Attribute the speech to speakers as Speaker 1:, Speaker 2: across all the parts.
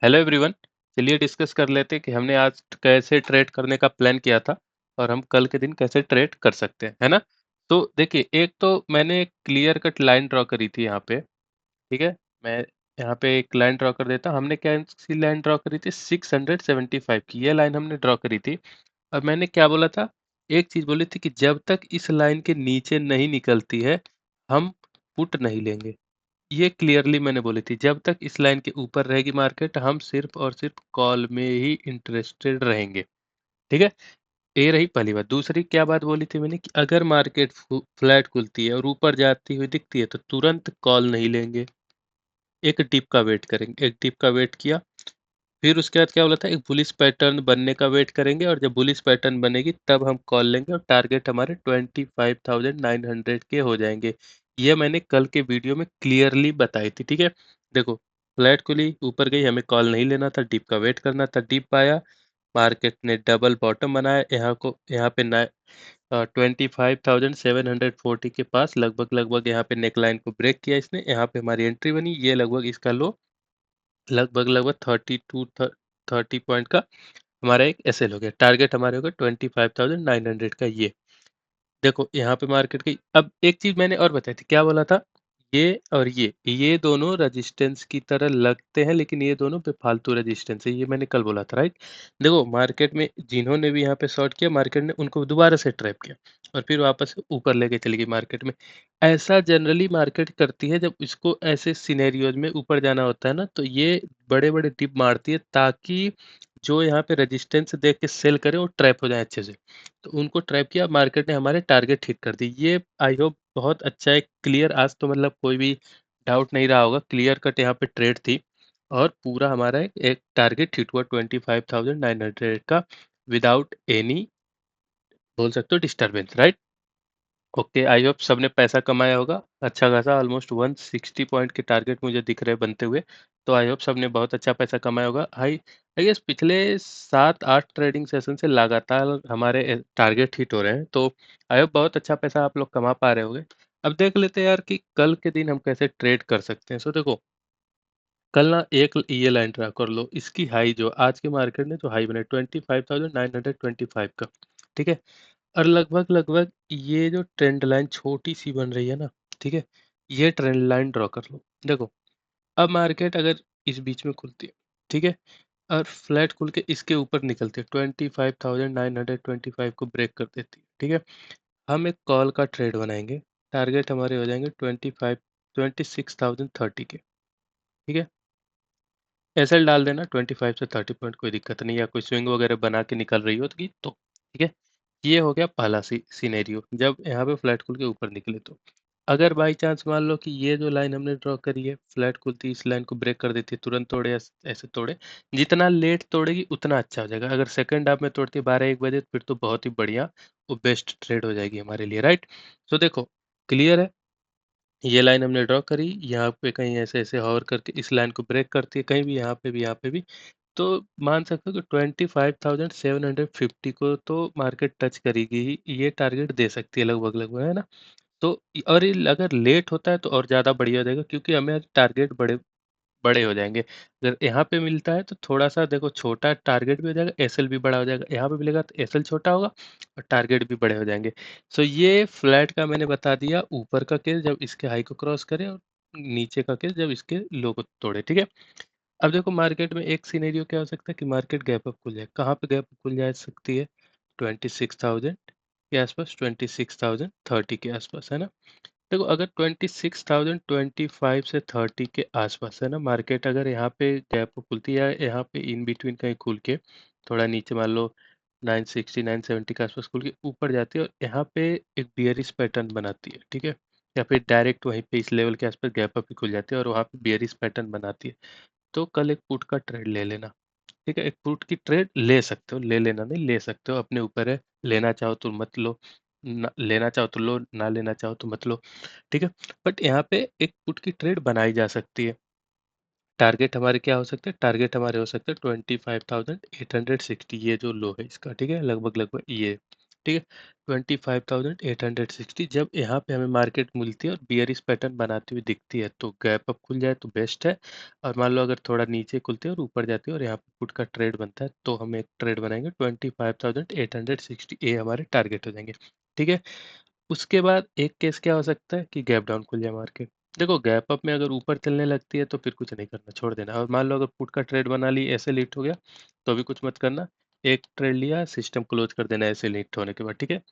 Speaker 1: Hello everyone. चलिए discuss कर लेते हैं कि हमने आज कैसे ट्रेड करने का प्लान किया था और हम कल के दिन कैसे ट्रेड कर सकते हैं, है ना? तो देखिए, एक तो मैंने क्लियर कट लाइन ड्रॉ करी थी यहाँ पे। ठीक है, मैं यहाँ पे एक लाइन ड्रॉ कर देता हूँ। हमने क्या सी लाइन ड्रॉ करी थी? 675 की ये लाइन हमने ड्रॉ करी थी। और मैंने क्या बोला था? एक चीज बोली थी कि जब तक इस लाइन के नीचे नहीं निकलती है, हम पुट नहीं लेंगे। ये क्लियरली मैंने बोली थी, जब तक इस लाइन के ऊपर रहेगी मार्केट, हम सिर्फ और सिर्फ कॉल में ही इंटरेस्टेड रहेंगे। ठीक है, ये रही पहली बात। दूसरी क्या बात बोली थी मैंने कि अगर मार्केट फ्लैट खुलती है और ऊपर जाती हुई दिखती है तो तुरंत कॉल नहीं लेंगे, एक डिप का वेट करेंगे। एक डिप का वेट किया, फिर उसके बाद क्या बोला था? एक बुलिश पैटर्न बनने का वेट करेंगे और जब बुलिश पैटर्न बनेगी तब हम कॉल लेंगे और टारगेट हमारे 25,900 के हो जाएंगे। ये मैंने कल के वीडियो में क्लियरली बताई थी। ठीक है, देखो, फ्लैट खुली, ऊपर गई, हमें कॉल नहीं लेना था, डिप का वेट करना था। डिप आया, मार्केट ने डबल बॉटम बनाया, यहाँ पे 25,740 के पास लगभग लगभग यहाँ पे नेकलाइन को ब्रेक किया इसने। यहाँ पे हमारी एंट्री बनी, ये लगभग इसका लो लगभग लगभग 30 पॉइंट का हमारा एक एसएल हो गया। टारगेट हमारे हो गया 25,900 का। ये देखो, यहाँ पे मार्केट की अब एक चीज मैंने और बताई थी, क्या बोला था? ये और ये दोनों रेजिस्टेंस की तरह लगते हैं, लेकिन ये दोनों बेफालतू रेजिस्टेंस है, ये मैंने कल बोला था, राइट? देखो, मार्केट में जिन्होंने भी यहाँ पे शॉर्ट किया, मार्केट ने उनको दोबारा से ट्रैप किया और फिर वापस ऊपर लेके चली गई मार्केट में। ऐसा जनरली मार्केट करती है, जब इसको ऐसे सिनेरियोज में ऊपर जाना होता है ना, तो ये बड़े बड़े डिप मारती है ताकि जो यहाँ पे रेजिस्टेंस देख के सेल करे वो ट्रैप हो जाए अच्छे से। तो उनको ट्रैप किया, मार्केट ने हमारे टारगेट हिट कर दी। ये आई होप बहुत अच्छा है, क्लियर। आज तो मतलब कोई भी डाउट नहीं रहा होगा, क्लियर कट यहाँ पे ट्रेड थी और पूरा हमारा एक टारगेट हिट हुआ 25,900 का, विदाउट एनी, बोल सकते हो, disturbance, right? Okay, I hope सबने पैसा कमाया होगा अच्छा खासा। ऑलमोस्ट 160 पॉइंट के टारगेट मुझे दिख रहे बनते हुए। तो आई होप सबने बहुत अच्छा पैसा कमाया होगा। आई गेस पिछले 7-8 ट्रेडिंग सेशन से लगातार हमारे टारगेट हिट हो रहे हैं, तो आई होप बहुत अच्छा पैसा आप लोग कमा पा रहे होगे। अब देख लेते हैं यार कि कल के दिन हम कैसे ट्रेड कर सकते हैं। सो देखो, कल ना एक ये लाइन ड्रा कर लो, इसकी हाई जो आज के मार्केट ने जो हाई बनाई 25,925 का। ठीक है, और लगभग लगभग ये जो ट्रेंड लाइन छोटी सी बन रही है ना, ठीक है, ये ट्रेंड लाइन ड्रॉ कर लो। देखो, अब मार्केट अगर इस बीच में खुलती है, ठीक है, और फ्लैट खुल के इसके ऊपर निकलती है, 25,925 को ब्रेक कर देती है, ठीक है, हम एक कॉल का ट्रेड बनाएंगे। टारगेट हमारे हो जाएंगे 26,030 के। ठीक है, एसएल डाल देना 25 से 30 पॉइंट, कोई दिक्कत नहीं, या कोई स्विंग वगैरह बना के निकल रही हो तो ठीक है। ये हो गया पहला सिनेरियो, जब यहाँ पे फ्लैट खुल के ऊपर निकले तो। अगर बाई चांस मान लो कि ये जो लाइन हमने ड्रॉ करी है, फ्लैट खुलती इस लाइन को ब्रेक कर देती है, तुरंत तोड़े या ऐसे तोड़े, जितना लेट तोड़ेगी उतना अच्छा हो जाएगा। अगर सेकंड हाफ में तोड़ती है 12-1 बजे, फिर तो बहुत ही बढ़िया, वो बेस्ट ट्रेड हो जाएगी हमारे लिए, राइट? तो देखो, क्लियर है, ये लाइन हमने ड्रॉ करी, यहाँ पे कहीं ऐसे ऐसे हॉवर करके इस लाइन को ब्रेक करती है, कहीं भी, यहाँ पे भी, यहाँ पे भी। तो मान सकते हो कि 25,750 को तो मार्केट टच करेगी ही, ये टारगेट दे सकती है लगभग लगभग, है ना? तो और ये अगर लेट होता है तो और ज़्यादा बढ़िया हो जाएगा, क्योंकि हमें टारगेट बड़े बड़े हो जाएंगे। अगर यहाँ पे मिलता है तो थोड़ा सा देखो, छोटा टारगेट भी हो जाएगा, एसएल भी बड़ा हो जाएगा। यहाँ पे मिलेगा तो एसएल छोटा होगा और टारगेट भी बड़े हो जाएंगे। सो ये फ्लैट का मैंने बता दिया, ऊपर का केस जब इसके हाई को क्रॉस करे और नीचे का केस जब इसके लो को तोड़े, ठीक है। अब देखो, मार्केट में एक सिनेरियो क्या हो सकता है कि मार्केट गैप अप खुल जाए। कहाँ पे गैप अप खुल जा सकती है? 26,000 के आसपास, 26,030 के आसपास, है ना? देखो, अगर 26,025 से 30 के आसपास है ना मार्केट, अगर यहाँ पे गैप अप खुलती है या यहाँ पे इन बिटवीन कहीं खुल के थोड़ा नीचे, मान लो 960 970 के आसपास खुल के ऊपर जाती है और यहाँ पे एक बियरिश पैटर्न बनाती है, ठीक है, या फिर डायरेक्ट वहीं पे इस लेवल के आसपास गैप अप ही खुल जाती है और वहाँ पे बियरिश पैटर्न बनाती है, तो कल एक पुट का ट्रेड ले लेना। ठीक है, एक पुट की ट्रेड ले सकते हो, ले लेना नहीं, ले सकते हो, अपने ऊपर है। लेना चाहो तो मत लो, लेना चाहो तो लो, ना लेना चाहो तो मत लो। ठीक है, बट यहाँ पे एक पुट की ट्रेड बनाई जा सकती है। टारगेट हमारे क्या हो सकते हैं? टारगेट हमारे हो सकते हैं 25,860, ये जो लो है इसका, ठीक है, लगभग लगभग ये, ठीक है? 25,860 जब यहाँ पे हमें मार्केट मिलती है और बियरिश पैटर्न बनाती हुई दिखती है, तो गैप अप खुल जाए तो बेस्ट है। और मान लो अगर थोड़ा नीचे खुलती है और ऊपर जाती है और यहाँ पे पुट का ट्रेड बनता है, तो हम एक ट्रेड बनाएँगे 25,860 ये हमारे टारगेट हो जाएँगे, ठीक है? उसके बाद एक केस क्या हो सकता है कि गैप डाउन खुल जाए मार्केट। देखो गैप अप में अगर ऊपर चलने लगती है तो फिर कुछ नहीं करना, छोड़ देना। और मान लो अगर पुट का ट्रेड बना ली, ऐसे लिस्ट हो गया, तो भी कुछ मत करना। एक ट्रेड लिया, सिस्टम क्लोज कर देना ऐसे लिस्ट होने के बाद, ठीक है?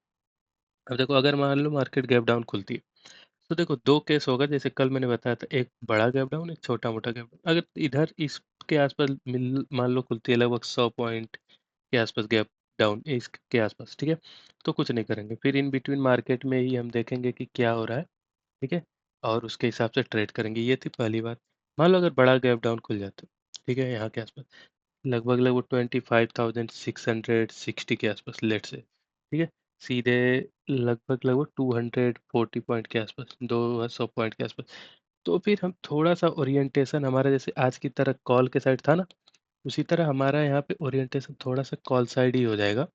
Speaker 1: अब देखो अगर मान लो मार्केट गैप डाउन खुलती है, तो देखो 2 केस होगा, जैसे कल मैंने बताया था, एक बड़ा गैप डाउन, एक छोटा-मोटा गैप डाउन। अगर इधर इसके आस-पास मिल मान लो खुलती है लगभग 100 पॉइंट के आस-पास गैप डाउन इसके आस-पास, ठीक है? तो कुछ नहीं करेंगे, फिर इन बिटवीन मार्केट में ही हम देखेंगे कि क्या हो रहा है, ठीक है? और उसके हिसाब से ट्रेड करेंगे, ये थी पहली बात। मान लो अगर बड़ा गैप डाउन खुल जाता है, ठीक है? यहाँ के आस-पास लगभग 25,660 के आसपास लेट्स से, ठीक है? सीधे लगभग 240 पॉइंट के आसपास, 200 पॉइंट के आसपास। तो फिर हम थोड़ा-सा ओरिएंटेशन हमारा जैसे आज की तरह कॉल के साइड था ना, उसी तरह हमारा यहाँ पे ओरिएंटेशन थोड़ा-सा कॉल साइड ही हो जाएगा,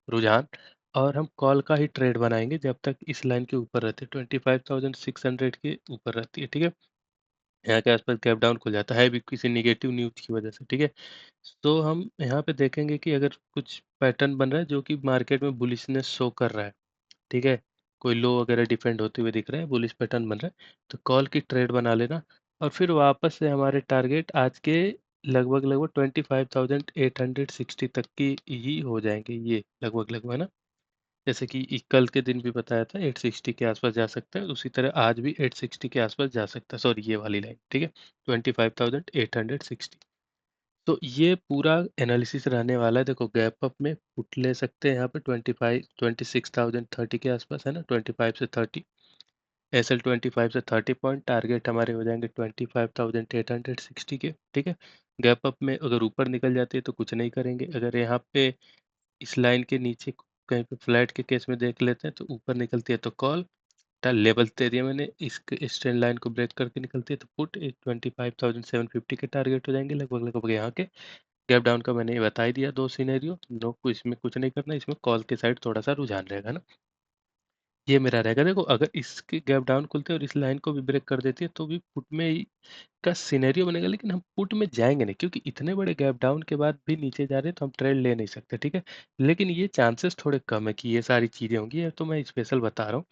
Speaker 1: रुझान। और हम कॉल का ही ट्रेड बनाएँगे जब तक इस लाइन के ऊपर रहती है, 25,600 के ऊपर रहती है, ठीक है? यहाँ के आसपास गैप डाउन खुल जाता है भी किसी नेगेटिव न्यूज़ की वजह से, ठीक है? तो हम यहाँ पे देखेंगे कि अगर कुछ पैटर्न बन रहा है जो कि मार्केट में बुलिशनेस शो कर रहा है, ठीक है? कोई लो वगैरह डिफेंड होते हुए दिख रहा है, बुलिश पैटर्न बन रहा है, तो कॉल की ट्रेड बना लेना। और फिर वापस से हमारे टारगेट आज के लगभग 25,860 तक की ही हो जाएँगे ये लगभग-लगभग, है ना? जैसे कि कल के दिन भी बताया था 860 के आसपास जा सकता है, उसी तरह आज भी 860 के आसपास जा सकता है, सॉरी ये वाली लाइन, ठीक है? 25,860। तो ये पूरा एनालिसिस रहने वाला है। देखो गैप अप में पुट ले सकते हैं यहाँ पे 26,030 के आसपास, है ना? 25 से 30, एसएल 25 से 30 पॉइंट, टारगेट हमारे हो जाएंगे 25,860 के, ठीक है? गैप अप में अगर ऊपर निकल जाती है तो कुछ नहीं करेंगे। अगर यहाँ पे इस लाइन के नीचे कहीं पे फ्लैट के केस में देख लेते हैं, तो ऊपर निकलती है तो कॉल, लेवल दे दिया मैंने, इस ट्रेंड लाइन को ब्रेक करके निकलती है तो पुट 25,750 के टारगेट हो जाएंगे लगभग यहाँ के। गैप डाउन का मैंने बता ही दिया 2 सिनेरियो, नो को इसमें कुछ नहीं करना, इसमें कॉल के साइड थोड़ा-सा रुझान रहेगा ना। ये मेरा रहेगा। देखो अगर इसके गैप डाउन खुलते हैं और इस लाइन को भी ब्रेक कर देती है तो भी पुट में ही का सिनेरियो बनेगा, लेकिन हम पुट में जाएँगे नहीं, क्योंकि इतने बड़े गैप डाउन के बाद भी नीचे जा रहे हैं तो हम ट्रेड ले नहीं सकते, ठीक है? लेकिन ये चांसेस थोड़े कम है कि ये सारी चीज़ें होंगी, ये तो मैं स्पेशल बता रहा हूँ।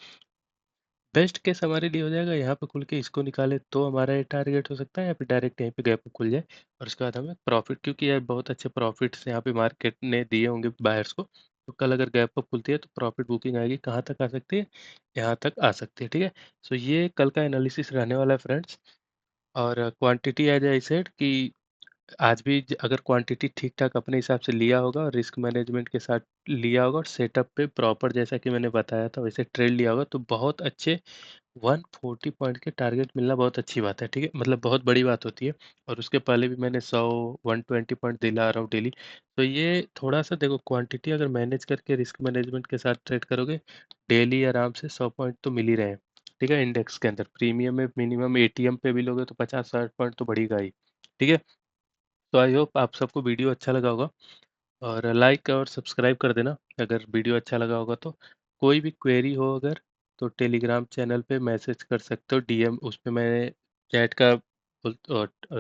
Speaker 1: बेस्ट केस हमारे लिए हो जाएगा यहाँ पे खुल के इसको निकाले तो हमारा ये टारगेट हो सकता है, या फिर डायरेक्ट यहीं पे गैप खुल जाए और उसके बाद हमें प्रॉफिट, क्योंकि यार बहुत अच्छे प्रॉफिट्स यहाँ पे मार्केट ने दिए होंगे बायर्स को, तो कल अगर गैप अप खुलती है तो प्रॉफिट बुकिंग आएगी, कहाँ तक आ सकती है, यहाँ तक आ सकती है, ठीक है? सो ये कल का एनालिसिस रहने वाला है फ्रेंड्स। और क्वांटिटी एज आई सेड कि आज भी अगर क्वांटिटी ठीक-ठाक अपने हिसाब से लिया होगा और रिस्क मैनेजमेंट के साथ लिया होगा और सेटअप पे प्रॉपर जैसा कि मैंने बताया था वैसे ट्रेड लिया होगा, तो बहुत अच्छे 140 पॉइंट के टारगेट मिलना बहुत अच्छी बात है, ठीक है? मतलब बहुत बड़ी बात होती है। और उसके पहले भी मैंने 100 120 पॉइंट दिला रहा हूँ डेली। तो ये थोड़ा-सा देखो क्वांटिटी अगर मैनेज करके रिस्क मैनेजमेंट के साथ ट्रेड करोगे, डेली आराम से 100 पॉइंट तो मिल ही रहे हैं, ठीक है? इंडेक्स के अंदर प्रीमियम में मिनिमम एटीएम पे भी लोगे तो 50-60 पॉइंट तो बढ़ेगा ही, ठीक है? तो आई होप आप सबको वीडियो अच्छा लगा होगा, और लाइक और सब्सक्राइब कर देना अगर वीडियो अच्छा लगा होगा तो। कोई भी क्वेरी हो अगर, तो टेलीग्राम चैनल पे मैसेज कर सकते हो, डीएम उस पे मैं चैट का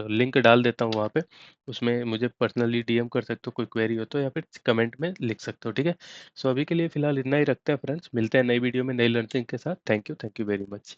Speaker 1: लिंक डाल देता हूँ वहाँ पे, उसमें मुझे पर्सनली डीएम कर सकते हो कोई क्वेरी हो तो, या फिर कमेंट में लिख सकते हो, ठीक है? सो अभी के लिए फ़िलहाल इतना ही रखते हैं फ्रेंड्स, मिलते हैं नई वीडियो में नई लर्निंग के साथ। Thank you very much.